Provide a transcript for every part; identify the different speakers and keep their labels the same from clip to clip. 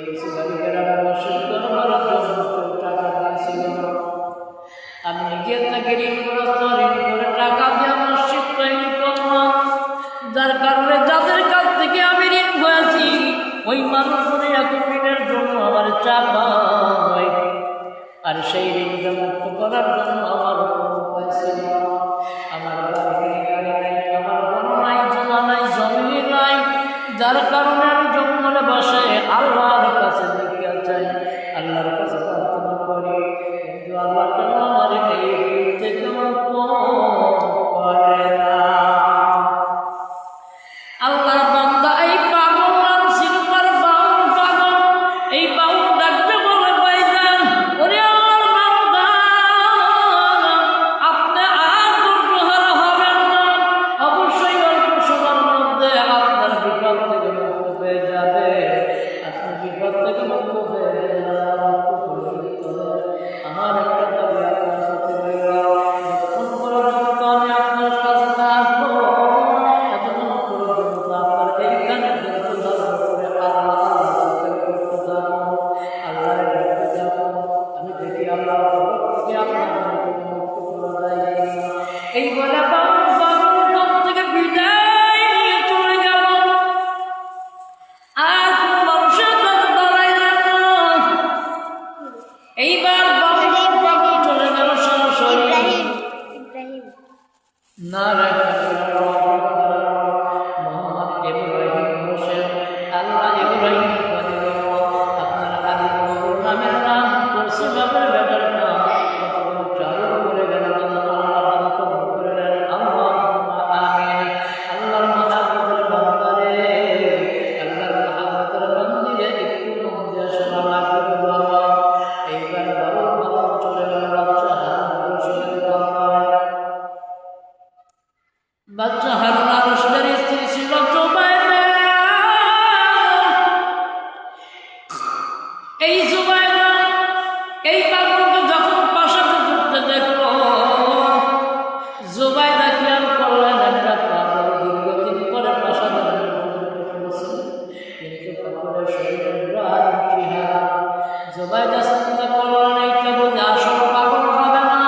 Speaker 1: কিছু বালিকেরা মসজিদ করবার জন্য টাকা দিয়েছিল না। আমি নিজে থেকে ঋণ করে টাকা দিয়ে মসজিদ তৈরি করলাম, যার কারণে যাদের কাছ থেকে আমি ঋণ হয়েছি ওই মানুষগুলি এখন ঋণের জন্য আমার চাপা হয়। আর সেই ঋণটা মুক্ত করার জন্য আমার কোনো উপায় ছিল না। আমার বাড়ি নাই, আমার ঘর নাই, জমা নাই, জমি নাই, যার কারণে আমি জঙ্গলে বসে আল্লাহর কাছে ভিক্ষা চাই, আল্লাহর কাছে প্রার্থনা করি। কিন্তু আল্লাহ কেন আমার এই ঋণ থেকে মুক্ত করে না? আল্লাহর বান্দা এই পাগল নাম সিলভার বাউল পাগল, এই বাউল ডাকতে বলে ভাইজান, ওরে আমার বান্দা, আপনি আর ধৈর্যহারা হবেন না। অবশ্যই অল্প সময়ের মধ্যে আপনার বিপদ থেকে মুক্ত হয়ে যাবে। আপনি বিপদ থেকে মুক্ত হয়ে যাবেন। আমার একটা দাবি আপনার সাথে রইল, যতক্ষণ পর্যন্ত আমি আপনার কাছে না আসবো ততক্ষণ পর্যন্ত আপনার এইখানে ধৈর্য ধারণ করে আল্লাহ করতে যাবো, আল্লাহর ডাকতে যাবো। আমি দেখি আল্লাহ থেকে আপনার মুক্ত করা যায়। এই বলে বাবু থেকে বিদায় নিয়ে চলে গেল। আর কোন মানুষের কাছে দাঁড়াইল না। এইবার বাবু চলে গেল সরাসরি না মোহাম্মদ ইব্রাহিম হোসেন। আল্লাহ ইব্রাহিম আপনার আদি নামের নাম করছে, বাবার ব্যাপার নাম কতগুলো চালু করে গেল। আল্লাহ কবুল করে নেন। আল্লাহুম্মা আমিন। আল্লাহর মহাব্বতের বান্দারে, আল্লাহর মহাব্বতের বান্দিরে একটু মন দিয়ে শোনা লাগবে বাবা। এইবার বাবা চলে গেল বাচ্চা হারুন রশিদের বান্দারে। বাচ্চা হারুন রশিদের স্ত্রী ছিল জুবাইরা। এই জুবাইরা এই পাগলকে যখন পাশাতে ঘুরতে দেখলো, জুবাইরা খেয়াল করলেন একটা পাগল দীর্ঘদিন পরে পাশাতে কিন্তু পাগলের শরীরের চেহারা। জুবাইরা চিন্তা করলেন এইটা বোঝে আসল পাগল হবে না,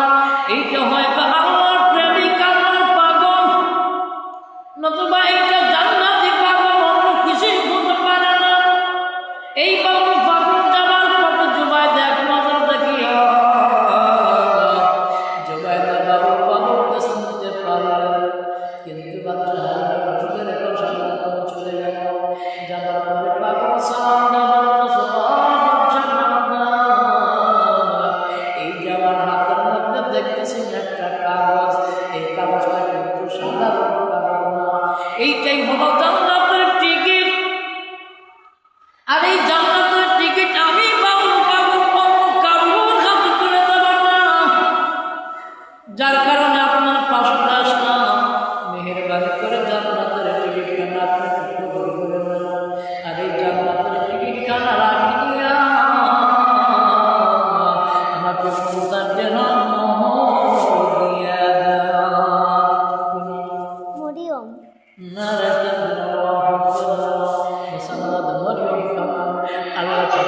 Speaker 1: এইটা হয়তো আল্লাহর প্রেমিক, আল্লাহর পাগল, নতুবা এইটা জান্নাতি পাগল, অন্য কিছুই হতে পারে না। এই পাগল